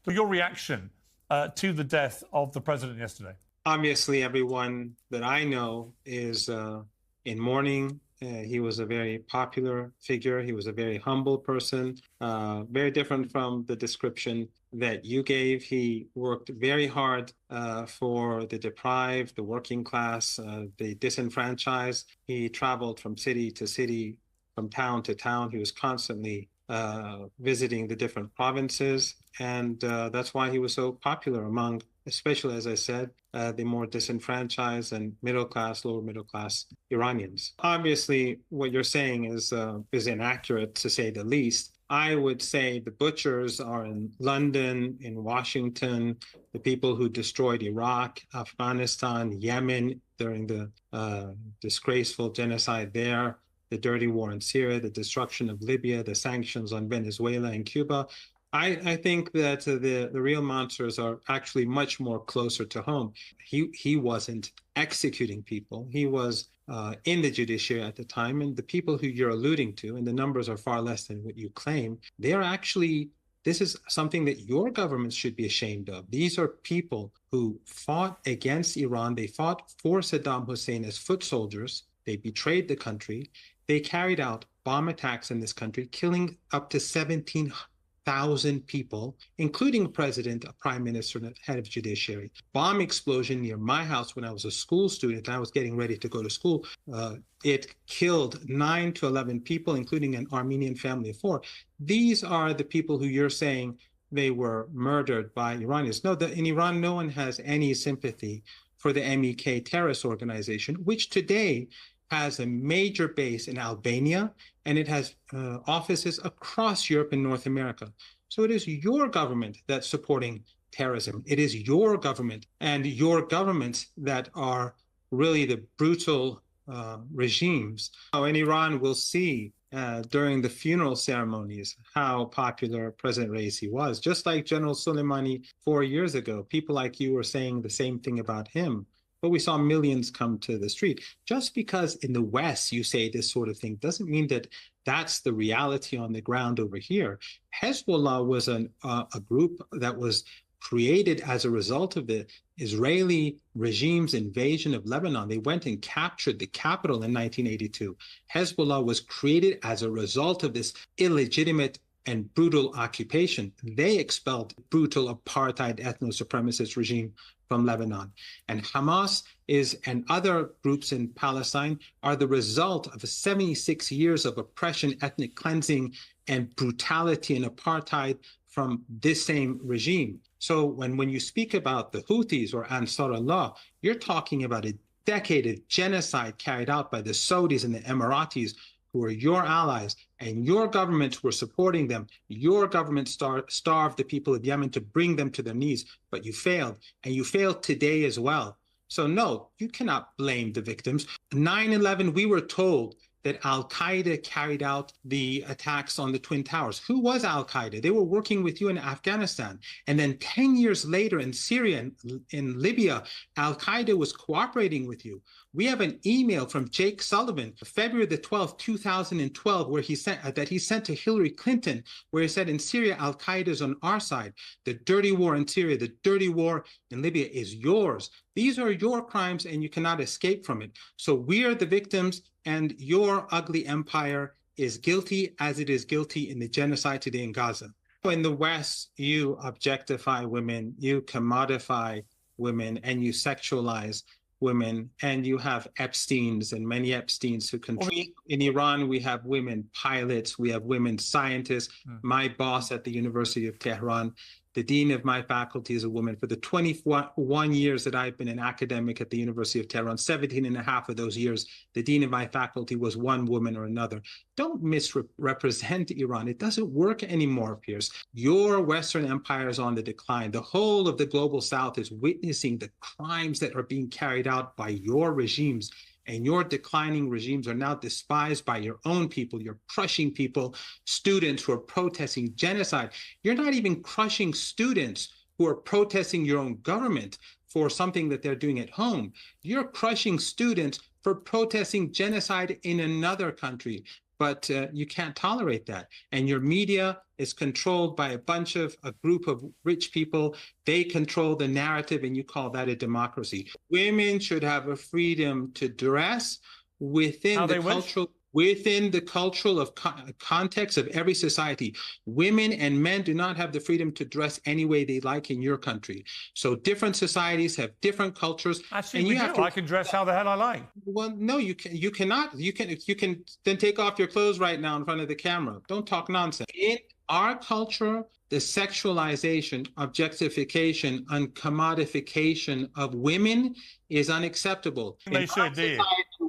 Your reaction to the death of the president yesterday? Obviously, everyone that I know is in mourning. He was a very popular figure. He was a very humble person, very different from the description that you gave. He worked very hard for the deprived, the working class, the disenfranchised. He traveled from city to city, from town to town. He was constantly visiting the different provinces. And that's why he was so popular among, especially, as I said, the more disenfranchised and middle class, lower middle class Iranians. Obviously, what you're saying is inaccurate, to say the least. I would say the butchers are in London, in Washington, the people who destroyed Iraq, Afghanistan, Yemen during the disgraceful genocide there, the dirty war in Syria, the destruction of Libya, the sanctions on Venezuela and Cuba. I think that the real monsters are actually much more closer to home. He wasn't executing people. He was in the judiciary at the time, and the people who you're alluding to, and the numbers are far less than what you claim, they're actually, this is something that your government should be ashamed of. These are people who fought against Iran. They fought for Saddam Hussein as foot soldiers. They betrayed the country. They carried out bomb attacks in this country, killing up to 17,000 people, including a president, a prime minister, and a head of judiciary. Bomb explosion near my house when I was a school student. I was getting ready to go to school. It killed 9 to 11 people, including an Armenian family of 4. These are the people who you're saying they were murdered by Iranians. No, in Iran, no one has any sympathy for the MEK terrorist organization, which today has a major base in Albania, and it has offices across Europe and North America. So it is your government that's supporting terrorism. It is your government and your governments that are really the brutal regimes. In Iran, we'll see during the funeral ceremonies how popular President Raisi was. Just like General Soleimani 4 years ago, people like you were saying the same thing about him. But we saw millions come to the street. Just because in the West you say this sort of thing doesn't mean that that's the reality on the ground over here. Hezbollah was a group that was created as a result of the Israeli regime's invasion of Lebanon. They went and captured the capital in 1982. Hezbollah was created as a result of this illegitimate and brutal occupation. They expelled brutal apartheid ethno-supremacist regime from Lebanon. And Hamas and other groups in Palestine are the result of 76 years of oppression, ethnic cleansing, and brutality and apartheid from this same regime. So when you speak about the Houthis or Ansar Allah, you're talking about a decade of genocide carried out by the Saudis and the Emiratis, who are your allies, and your governments were supporting them. Your government starved the people of Yemen to bring them to their knees, but you failed, and you failed today as well. So no, you cannot blame the victims. 9/11, we were told that Al-Qaeda carried out the attacks on the Twin Towers. Who was Al-Qaeda? They were working with you in Afghanistan. And then 10 years later in Syria and in Libya, Al-Qaeda was cooperating with you. We have an email from Jake Sullivan, February the 12th, 2012, where he sent to Hillary Clinton, where he said, in Syria, Al-Qaeda is on our side. The dirty war in Syria, the dirty war in Libya is yours. These are your crimes, and you cannot escape from it. So we are the victims, and your ugly empire is guilty as it is guilty in the genocide today in Gaza. In the West, you objectify women, you commodify women, and you sexualize women, and you have Epsteins and many Epsteins who control. In Iran, we have women pilots, we have women scientists. My boss at the University of Tehran, the dean of my faculty is a woman. For the 21 years that I've been an academic at the University of Tehran, 17 and a half of those years, the dean of my faculty was one woman or another. Don't misrepresent Iran. It doesn't work anymore, Piers. Your Western empire is on the decline. The whole of the global South is witnessing the crimes that are being carried out by your regimes. And your declining regimes are now despised by your own people. You're crushing people, students who are protesting genocide. You're not even crushing students who are protesting your own government for something that they're doing at home. You're crushing students for protesting genocide in another country. but you can't tolerate that. And your media is controlled by a group of rich people. They control the narrative, and you call that a democracy. Women should have a freedom to dress within the cultural context of every society. Women and men do not have the freedom to dress any way they like in your country. So different societies have different cultures. Actually, and I can dress how the hell I like. Well, no, you cannot. You can then take off your clothes right now in front of the camera. Don't talk nonsense. In our culture, the sexualization, objectification, and commodification of women is unacceptable. They should, do you?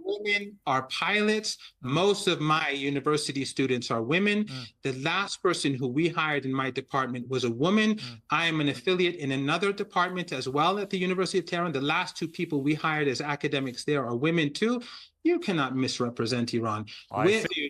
Women are pilots. Most of my university students are women. The last person who we hired in my department was a woman. I am an affiliate in another department as well at the University of Tehran. The last two people we hired as academics there are women too. You cannot misrepresent Iran.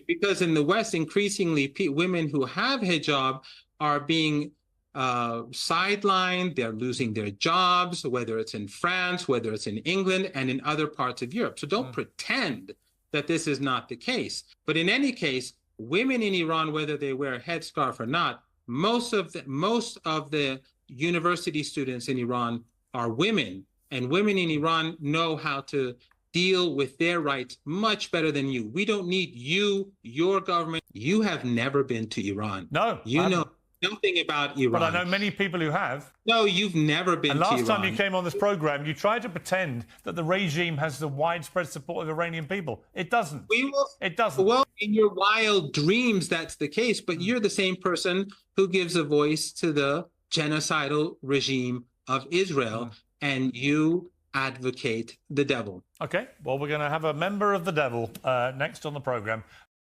Because in the West, increasingly, women who have hijab are being sidelined. They're losing their jobs, whether it's in France, whether it's in England, and in other parts of Europe. So don't pretend that this is not the case. But in any case, women in Iran, whether they wear a headscarf or not, most of the university students in Iran are women, and women in Iran know how to deal with their rights much better than you. We don't need you, your government. You have never been to Iran. No. You know nothing about Iran. But I know many people who have. No, you've never been to Iran. And last time you came on this program, you tried to pretend that the regime has the widespread support of Iranian people. It doesn't. It doesn't. Well, in your wild dreams, that's the case. But you're the same person who gives a voice to the genocidal regime of Israel, and you advocate the devil. Okay, well, we're going to have a member of the devil next on the program.